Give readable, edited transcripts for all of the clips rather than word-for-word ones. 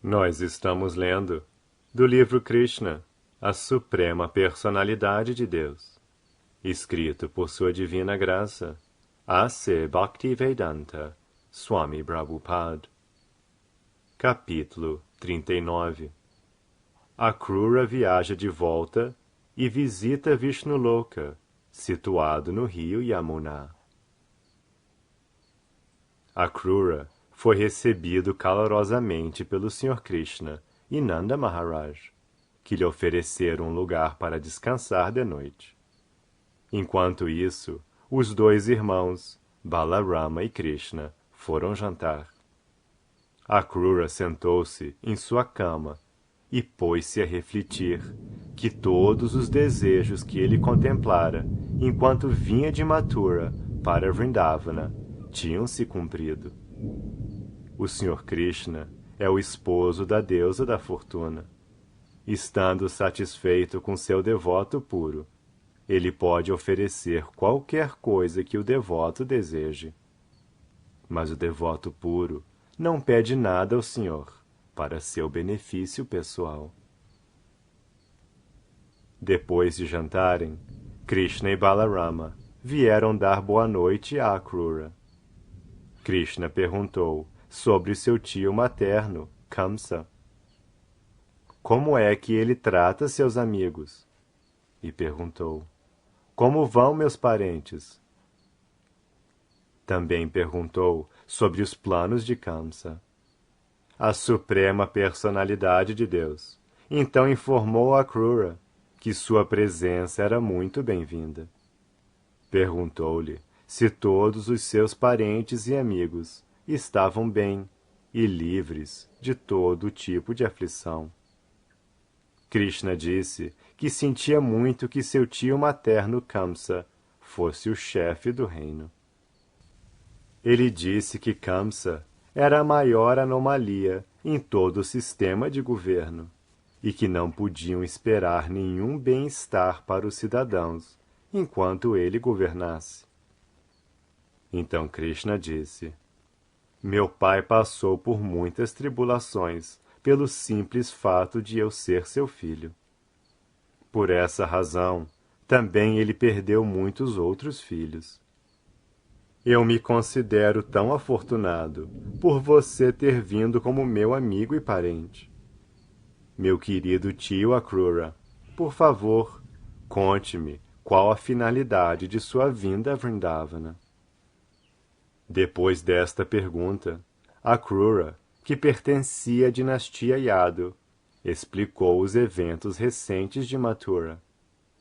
Nós estamos lendo do livro Krishna, a Suprema Personalidade de Deus, escrito por Sua Divina Graça, A.C. Bhaktivedanta Swami Prabhupada. Capítulo 39. Akrura viaja de volta e visita Vishnuloka, situado no rio Yamuna. Akrura foi recebido calorosamente pelo Sr. Krishna e Nanda Maharaj, que lhe ofereceram um lugar para descansar de noite. Enquanto isso, os dois irmãos, Balarama e Krishna, foram jantar. Akrura sentou-se em sua cama e pôs-se a refletir que todos os desejos que ele contemplara enquanto vinha de Mathura para Vrindavana tinham se cumprido. O Sr. Krishna é o esposo da deusa da fortuna. Estando satisfeito com seu devoto puro, ele pode oferecer qualquer coisa que o devoto deseje. Mas o devoto puro não pede nada ao Senhor para seu benefício pessoal. Depois de jantarem, Krishna e Balarama vieram dar boa noite a Akrura. Krishna perguntou sobre seu tio materno, Kamsa. Como é que ele trata seus amigos? E perguntou, como vão meus parentes? Também perguntou sobre os planos de Kamsa. A Suprema Personalidade de Deus então informou a Akrura que sua presença era muito bem-vinda. Perguntou-lhe se todos os seus parentes e amigos estavam bem e livres de todo tipo de aflição. Krishna disse que sentia muito que seu tio materno Kamsa fosse o chefe do reino. Ele disse que Kamsa era a maior anomalia em todo o sistema de governo e que não podiam esperar nenhum bem-estar para os cidadãos enquanto ele governasse. Então Krishna disse, meu pai passou por muitas tribulações pelo simples fato de eu ser seu filho. Por essa razão, também ele perdeu muitos outros filhos. Eu me considero tão afortunado por você ter vindo como meu amigo e parente. Meu querido tio Akrura, por favor, conte-me qual a finalidade de sua vinda a Vrindavana. Depois desta pergunta, Akrura, que pertencia à dinastia Yadu, explicou os eventos recentes de Mathura,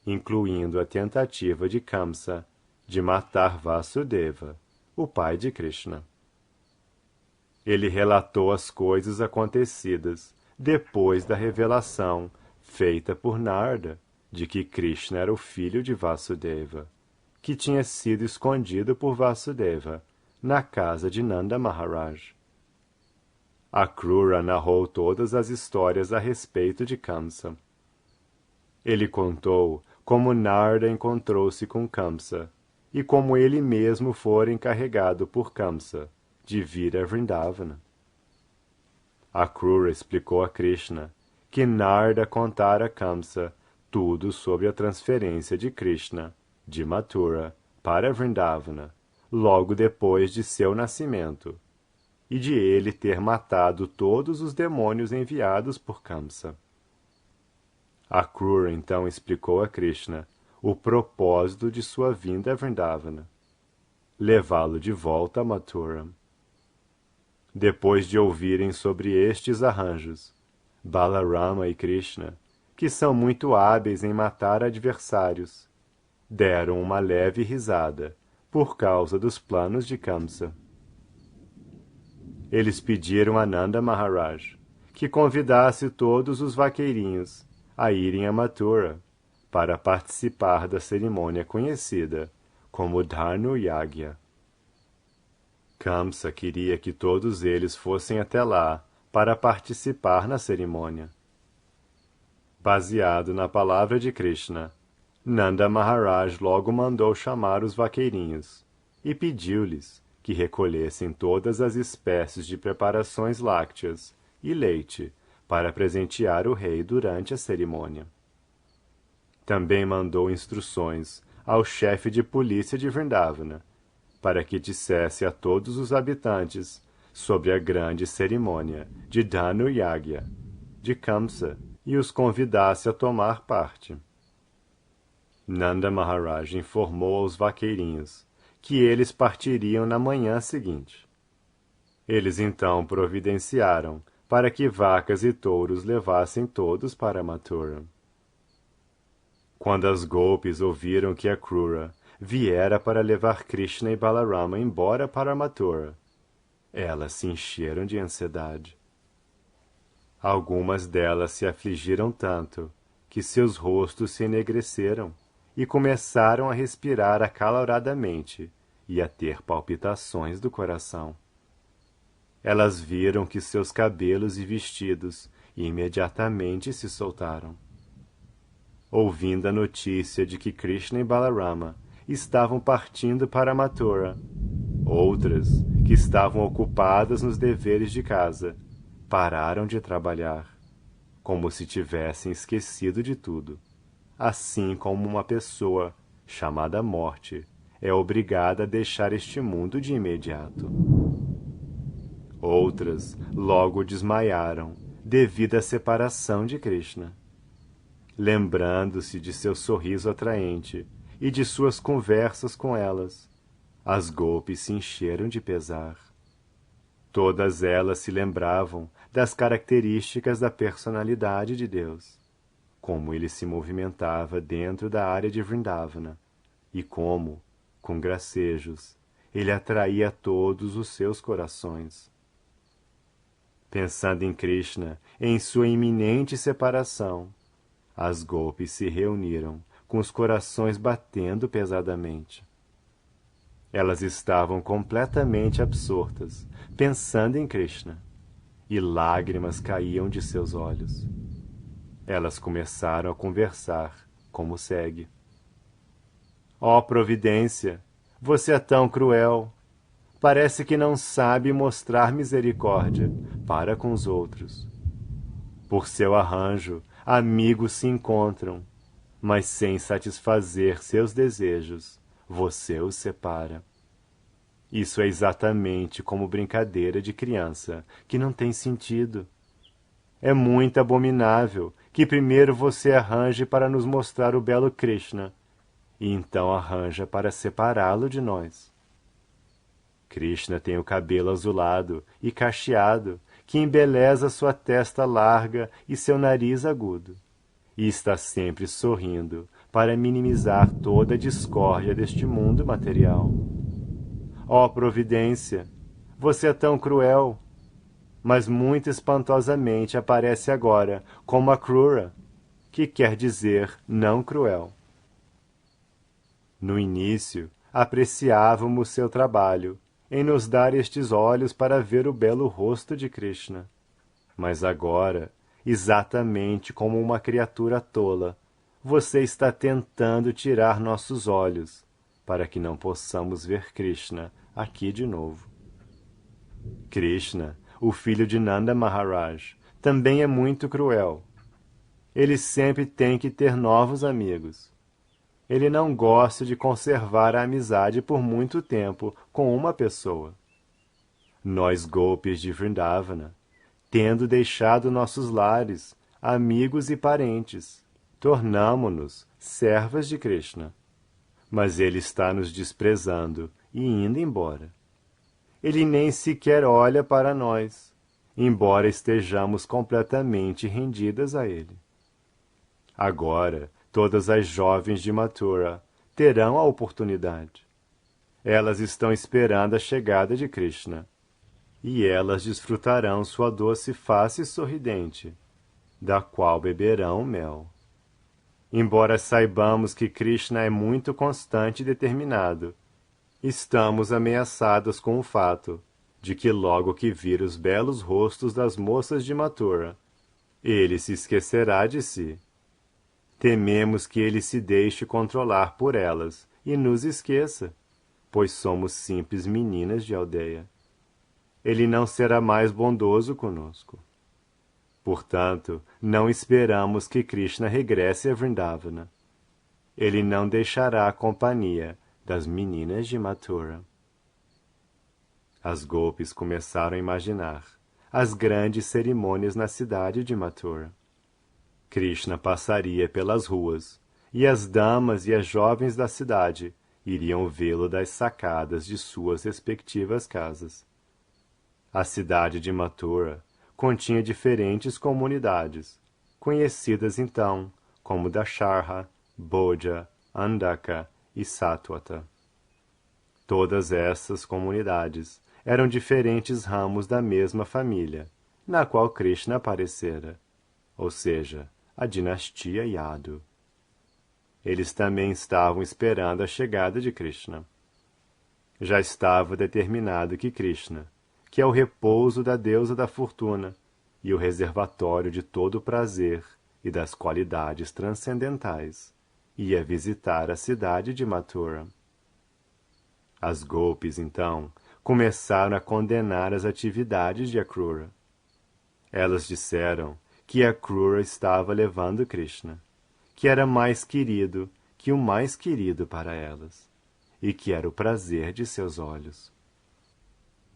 incluindo a tentativa de Kamsa de matar Vasudeva, o pai de Krishna. Ele relatou as coisas acontecidas depois da revelação feita por Narada de que Krishna era o filho de Vasudeva, que tinha sido escondido por Vasudeva na casa de Nanda Maharaj. Akrura narrou todas as histórias a respeito de Kamsa. Ele contou como Narada encontrou-se com Kamsa e como ele mesmo fora encarregado por Kamsa de vir a Vrindavana. Akrura explicou a Krishna que Narada contara a Kamsa tudo sobre a transferência de Krishna, de Mathura, para Vrindavana, logo depois de seu nascimento, e de ele ter matado todos os demônios enviados por Kamsa. Akrura então explicou a Krishna o propósito de sua vinda a Vrindavana, levá-lo de volta a Mathura. Depois de ouvirem sobre estes arranjos, Balarama e Krishna, que são muito hábeis em matar adversários, deram uma leve risada por causa dos planos de Kamsa. Eles pediram a Nanda Maharaj que convidasse todos os vaqueirinhos a irem a Mathura para participar da cerimônia conhecida como Dharnu Yagya. Kamsa queria que todos eles fossem até lá para participar na cerimônia. Baseado na palavra de Krishna, Nanda Maharaj logo mandou chamar os vaqueirinhos e pediu-lhes que recolhessem todas as espécies de preparações lácteas e leite para presentear o rei durante a cerimônia. Também mandou instruções ao chefe de polícia de Vrindavana para que dissesse a todos os habitantes sobre a grande cerimônia de Dhanu Yagya, de Kamsa, e os convidasse a tomar parte. Nanda Maharaj informou aos vaqueirinhos que eles partiriam na manhã seguinte. Eles então providenciaram para que vacas e touros levassem todos para Mathura. Quando as golpes ouviram que a Krura viera para levar Krishna e Balarama embora para Mathura, elas se encheram de ansiedade. Algumas delas se afligiram tanto que seus rostos se enegreceram e começaram a respirar acaloradamente e a ter palpitações do coração. Elas viram que seus cabelos e vestidos imediatamente se soltaram. Ouvindo a notícia de que Krishna e Balarama estavam partindo para Mathura, outras, que estavam ocupadas nos deveres de casa, pararam de trabalhar, como se tivessem esquecido de tudo, assim como uma pessoa, chamada morte, é obrigada a deixar este mundo de imediato. Outras logo desmaiaram devido à separação de Krishna. Lembrando-se de seu sorriso atraente e de suas conversas com elas, as golpes se encheram de pesar. Todas elas se lembravam das características da personalidade de Deus, como ele se movimentava dentro da área de Vrindavana e como, com gracejos, ele atraía todos os seus corações. Pensando em Krishna, em sua iminente separação, as golpes se reuniram, com os corações batendo pesadamente. Elas estavam completamente absortas, pensando em Krishna, e lágrimas caíam de seus olhos. Elas começaram a conversar, como segue. Ó Providência, você é tão cruel. Parece que não sabe mostrar misericórdia para com os outros. Por seu arranjo, amigos se encontram, mas sem satisfazer seus desejos, você os separa. Isso é exatamente como brincadeira de criança, que não tem sentido. É muito abominável que primeiro você arranje para nos mostrar o belo Krishna, e então arranja para separá-lo de nós. Krishna tem o cabelo azulado e cacheado, que embeleza sua testa larga e seu nariz agudo, e está sempre sorrindo para minimizar toda a discórdia deste mundo material. Ó Providência, você é tão cruel, mas muito espantosamente aparece agora como a Krura, que quer dizer não cruel. No início, apreciávamos seu trabalho em nos dar estes olhos para ver o belo rosto de Krishna. Mas agora, exatamente como uma criatura tola, você está tentando tirar nossos olhos, para que não possamos ver Krishna aqui de novo. Krishna, o filho de Nanda Maharaj, também é muito cruel. Ele sempre tem que ter novos amigos. Ele não gosta de conservar a amizade por muito tempo com uma pessoa. Nós golpes de Vrindavana, tendo deixado nossos lares, amigos e parentes, tornamo-nos servas de Krishna. Mas ele está nos desprezando e indo embora. Ele nem sequer olha para nós, embora estejamos completamente rendidas a ele. Agora, todas as jovens de Mathura terão a oportunidade. Elas estão esperando a chegada de Krishna, e elas desfrutarão sua doce face sorridente, da qual beberão mel. Embora saibamos que Krishna é muito constante e determinado, estamos ameaçados com o fato de que logo que vir os belos rostos das moças de Mathura, ele se esquecerá de si. Tememos que ele se deixe controlar por elas e nos esqueça, pois somos simples meninas de aldeia. Ele não será mais bondoso conosco. Portanto, não esperamos que Krishna regresse a Vrindavana. Ele não deixará a companhia das meninas de Mathura. As golpes começaram a imaginar as grandes cerimônias na cidade de Mathura. Krishna passaria pelas ruas, e as damas e as jovens da cidade iriam vê-lo das sacadas de suas respectivas casas. A cidade de Mathura continha diferentes comunidades, conhecidas então como Dasharha, Bhoja, Andaka e Satwata. Todas essas comunidades eram diferentes ramos da mesma família, na qual Krishna aparecera, ou seja, a dinastia Yadu. Eles também estavam esperando a chegada de Krishna. Já estava determinado que Krishna, que é o repouso da deusa da fortuna e o reservatório de todo o prazer e das qualidades transcendentais, ia visitar a cidade de Mathura. As golpes, então, começaram a condenar as atividades de Akrura. Elas disseram que Akrura estava levando Krishna, que era mais querido que o mais querido para elas, e que era o prazer de seus olhos.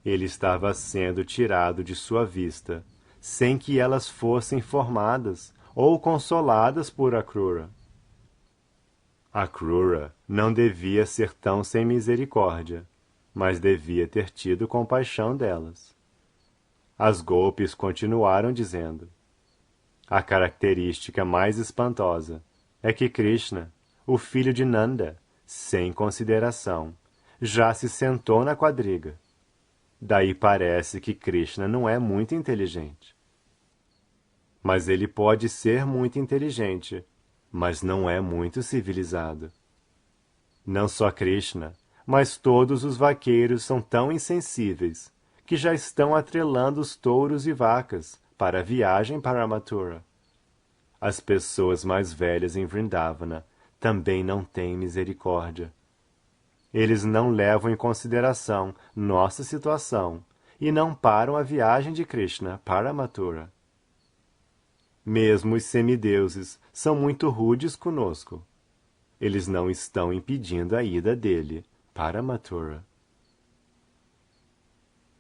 Ele estava sendo tirado de sua vista, sem que elas fossem formadas ou consoladas por Akrura. Akrura não devia ser tão sem misericórdia, mas devia ter tido compaixão delas. As golpes continuaram dizendo: a característica mais espantosa é que Krishna, o filho de Nanda, sem consideração, já se sentou na quadriga. Daí parece que Krishna não é muito inteligente. Mas ele pode ser muito inteligente, mas não é muito civilizado. Não só Krishna, mas todos os vaqueiros são tão insensíveis que já estão atrelando os touros e vacas para a viagem para Mathura. As pessoas mais velhas em Vrindavana também não têm misericórdia. Eles não levam em consideração nossa situação e não param a viagem de Krishna para Mathura. Mesmo os semideuses são muito rudes conosco. Eles não estão impedindo a ida dele para Mathura.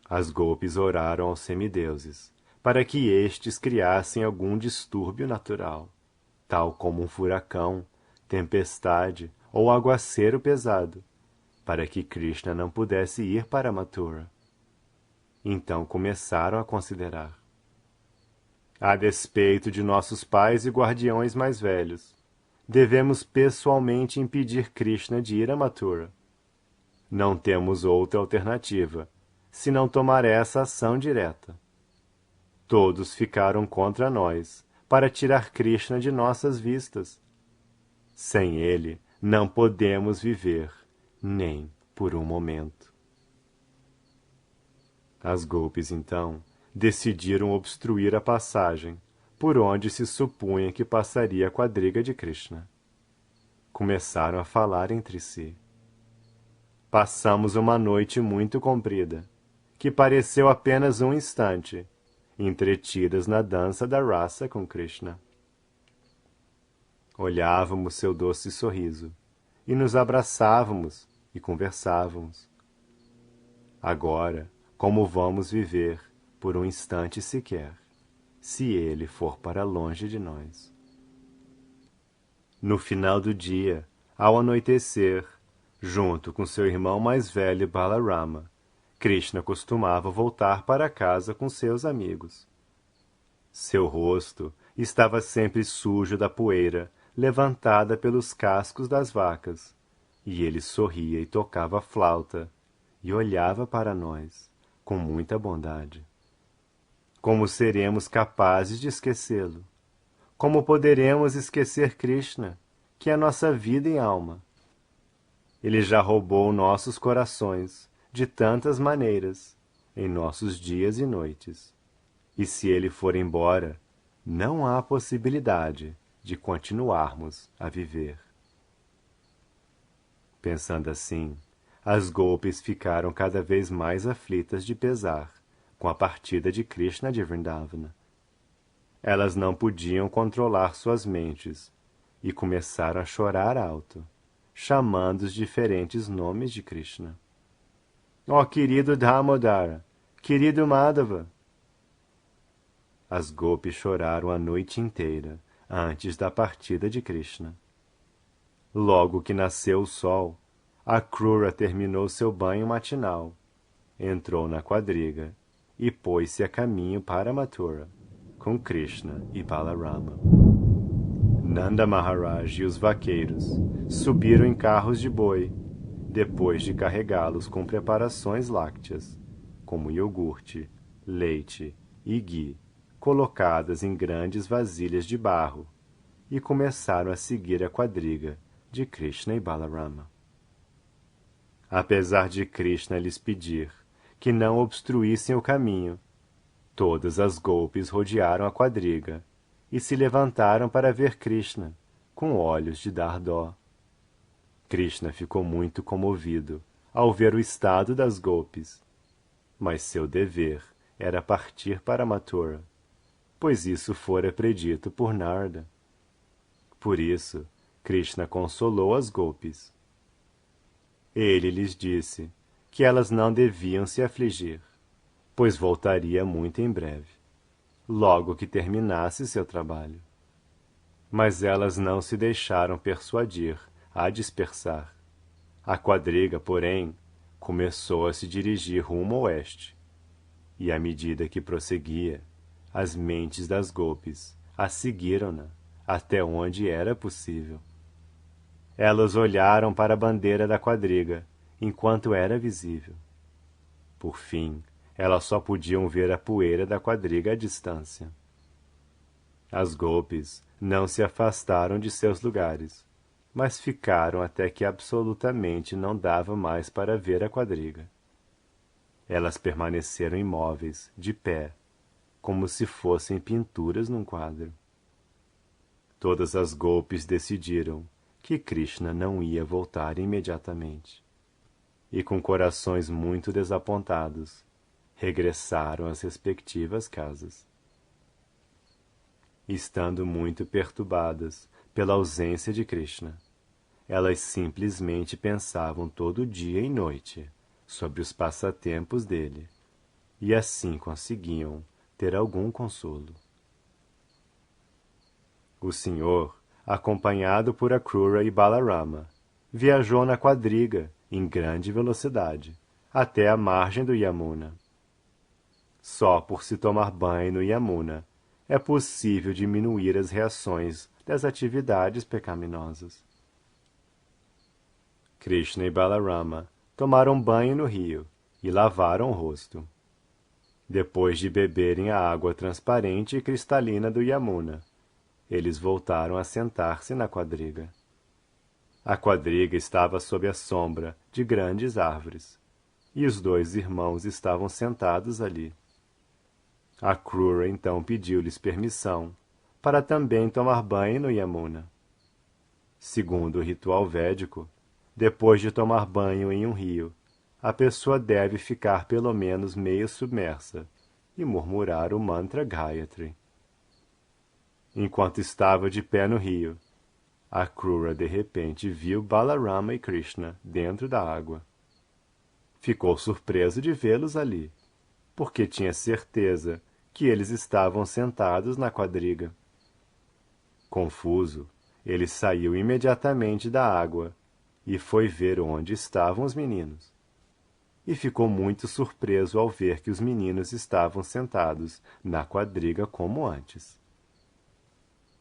As golpes oraram aos semideuses para que estes criassem algum distúrbio natural, tal como um furacão, tempestade ou aguaceiro pesado, para que Krishna não pudesse ir para Mathura. Então começaram a considerar: a despeito de nossos pais e guardiões mais velhos, devemos pessoalmente impedir Krishna de ir a Mathura. Não temos outra alternativa, senão tomar essa ação direta. Todos ficaram contra nós, para tirar Krishna de nossas vistas. Sem ele, não podemos viver, nem por um momento. As golpes, então, decidiram obstruir a passagem, por onde se supunha que passaria a quadriga de Krishna. Começaram a falar entre si. Passamos uma noite muito comprida, que pareceu apenas um instante, entretidas na dança da rasa com Krishna. Olhávamos seu doce sorriso, e nos abraçávamos e conversávamos. Agora, como vamos viver por um instante sequer, se ele for para longe de nós? No final do dia, ao anoitecer, junto com seu irmão mais velho Balarama, Krishna costumava voltar para casa com seus amigos. Seu rosto estava sempre sujo da poeira levantada pelos cascos das vacas, e ele sorria e tocava flauta, e olhava para nós com muita bondade. Como seremos capazes de esquecê-lo? Como poderemos esquecer Krishna, que é nossa vida e alma? Ele já roubou nossos corações de tantas maneiras, em nossos dias e noites. E se ele for embora, não há possibilidade de continuarmos a viver. Pensando assim, as golpes ficaram cada vez mais aflitas de pesar com a partida de Krishna de Vrindavana. Elas não podiam controlar suas mentes e começaram a chorar alto, chamando os diferentes nomes de Krishna. Ó querido Damodara, querido Madhava! As gopis choraram a noite inteira antes da partida de Krishna. Logo que nasceu o sol, Akrura terminou seu banho matinal, entrou na quadriga e pôs-se a caminho para Mathura, com Krishna e Balarama. Nanda Maharaj e os vaqueiros subiram em carros de boi, depois de carregá-los com preparações lácteas, como iogurte, leite e ghee, colocadas em grandes vasilhas de barro, e começaram a seguir a quadriga de Krishna e Balarama. Apesar de Krishna lhes pedir que não obstruíssem o caminho, todas as gopis rodearam a quadriga e se levantaram para ver Krishna, com olhos de dar dó. Krishna ficou muito comovido ao ver o estado das gopis, mas seu dever era partir para Mathura, pois isso fora predito por Narada. Por isso, Krishna consolou as gopis. Ele lhes disse que elas não deviam se afligir, pois voltaria muito em breve, logo que terminasse seu trabalho. Mas elas não se deixaram persuadir a dispersar. A quadriga, porém, começou a se dirigir rumo ao oeste, e à medida que prosseguia, as mentes das gopis a seguiram-na até onde era possível. Elas olharam para a bandeira da quadriga, enquanto era visível. Por fim, elas só podiam ver a poeira da quadriga à distância. As gopis não se afastaram de seus lugares, mas ficaram até que absolutamente não dava mais para ver a quadriga. Elas permaneceram imóveis, de pé, como se fossem pinturas num quadro. Todas as gopis decidiram que Krishna não ia voltar imediatamente, e com corações muito desapontados, regressaram às respectivas casas. Estando muito perturbadas pela ausência de Krishna, elas simplesmente pensavam todo dia e noite sobre os passatempos dele, e assim conseguiam ter algum consolo. O Senhor, acompanhado por Akrura e Balarama, viajou na quadriga em grande velocidade até a margem do Yamuna. Só por se tomar banho no Yamuna é possível diminuir as reações das atividades pecaminosas. Krishna e Balarama tomaram banho no rio e lavaram o rosto. Depois de beberem a água transparente e cristalina do Yamuna, eles voltaram a sentar-se na quadriga. A quadriga estava sob a sombra de grandes árvores, e os dois irmãos estavam sentados ali. Akrura então pediu-lhes permissão para também tomar banho no Yamuna. Segundo o ritual védico, depois de tomar banho em um rio, a pessoa deve ficar pelo menos meio submersa e murmurar o mantra Gayatri. Enquanto estava de pé no rio, Akrura de repente viu Balarama e Krishna dentro da água. Ficou surpreso de vê-los ali, porque tinha certeza que eles estavam sentados na quadriga. Confuso, ele saiu imediatamente da água e foi ver onde estavam os meninos. E ficou muito surpreso ao ver que os meninos estavam sentados na quadriga como antes.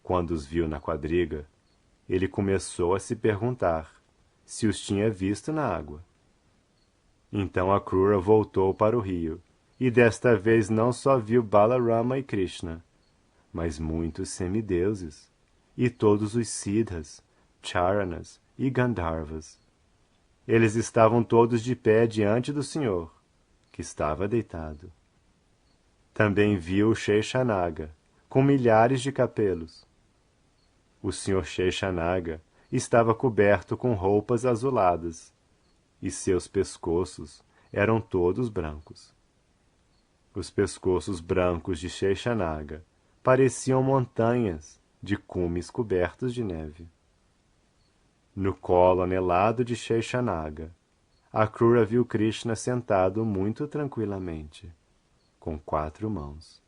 Quando os viu na quadriga, ele começou a se perguntar se os tinha visto na água. Então Akrura voltou para o rio, e desta vez não só viu Balarama e Krishna, mas muitos semideuses, e todos os Siddhas, Charanas e Gandharvas. Eles estavam todos de pé diante do Senhor, que estava deitado. Também viu o Sheshanaga, com milhares de capelos. O Senhor Sheshanaga estava coberto com roupas azuladas, e seus pescoços eram todos brancos. Os pescoços brancos de Sheshanaga pareciam montanhas de cumes cobertos de neve. No colo anelado de Sheshanag, Akrura viu Krishna sentado muito tranquilamente, com 4 mãos.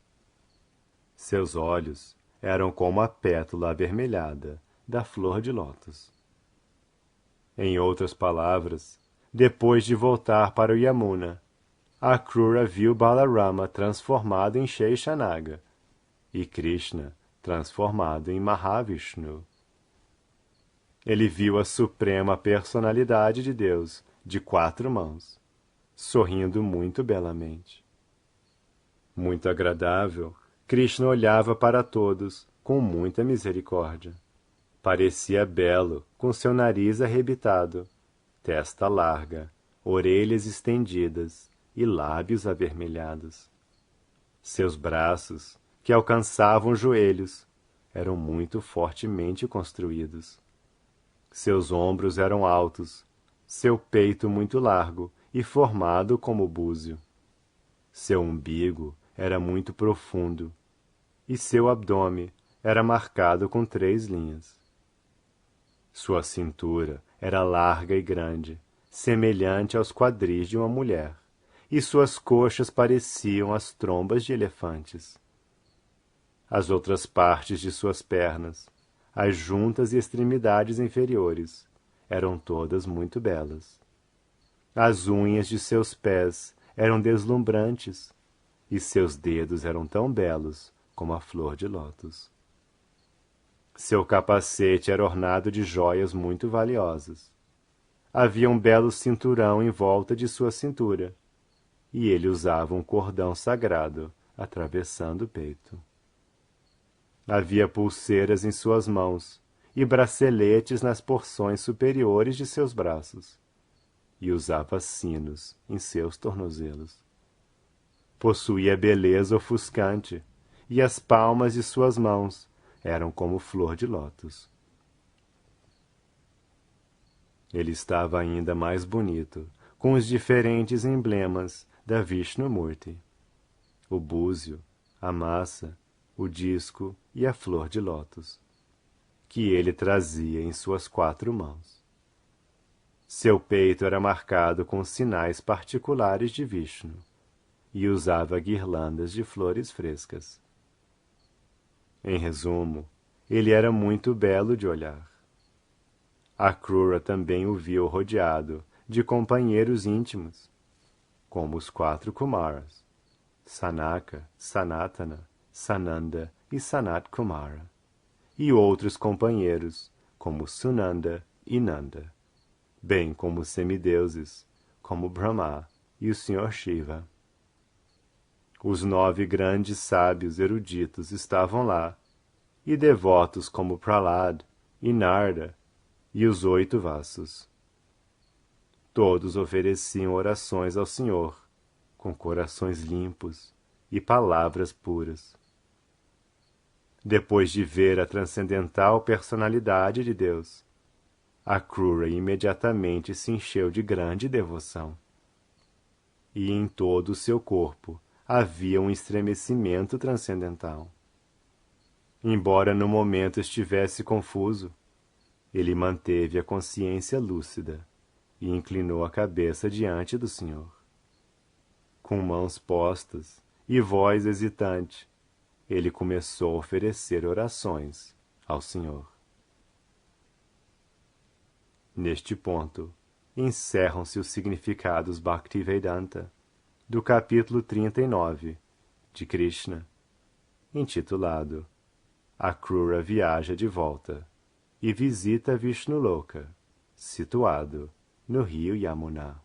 Seus olhos eram como a pétala avermelhada da flor de lótus. Em outras palavras, depois de voltar para o Yamuna, Akrura viu Balarama transformado em Sheshanag e Krishna transformado em Mahavishnu. Ele viu a suprema personalidade de Deus de 4 mãos, sorrindo muito belamente. Muito agradável, Krishna olhava para todos com muita misericórdia. Parecia belo, com seu nariz arrebitado, testa larga, orelhas estendidas e lábios avermelhados. Seus braços, que alcançavam os joelhos, eram muito fortemente construídos. Seus ombros eram altos, seu peito muito largo e formado como búzio. Seu umbigo era muito profundo, e seu abdômen era marcado com 3 linhas. Sua cintura era larga e grande, semelhante aos quadris de uma mulher, e suas coxas pareciam as trombas de elefantes. As outras partes de suas pernas, as juntas e extremidades inferiores, eram todas muito belas. As unhas de seus pés eram deslumbrantes, e seus dedos eram tão belos como a flor de lótus. Seu capacete era ornado de joias muito valiosas. Havia um belo cinturão em volta de sua cintura, e ele usava um cordão sagrado atravessando o peito. Havia pulseiras em suas mãos e braceletes nas porções superiores de seus braços, e usava sinos em seus tornozelos. Possuía beleza ofuscante, e as palmas de suas mãos eram como flor de lótus. Ele estava ainda mais bonito, com os diferentes emblemas da Vishnumurti: o búzio, a massa, o disco e a flor de lótus, que ele trazia em suas 4 mãos. Seu peito era marcado com sinais particulares de Vishnu, e usava guirlandas de flores frescas. Em resumo, ele era muito belo de olhar. Akrura também o viu rodeado de companheiros íntimos, como os 4 Kumaras, Sanaka, Sanatana, Sananda e Sanat Kumara, e outros companheiros, como Sunanda e Nanda, bem como os semideuses, como Brahma e o Senhor Shiva. Os 9 grandes sábios eruditos estavam lá, e devotos como Prahlad e Narda, e os 8 Vasus. Todos ofereciam orações ao Senhor, com corações limpos e palavras puras. Depois de ver a transcendental personalidade de Deus, Akrura imediatamente se encheu de grande devoção. E em todo o seu corpo havia um estremecimento transcendental. Embora no momento estivesse confuso, ele manteve a consciência lúcida e inclinou a cabeça diante do Senhor. Com mãos postas e voz hesitante, ele começou a oferecer orações ao Senhor. Neste ponto, encerram-se os significados Bhaktivedanta do capítulo 39 de Krishna, intitulado Akrura viaja de volta e visita Vishnuloka, situado no rio Yamuna.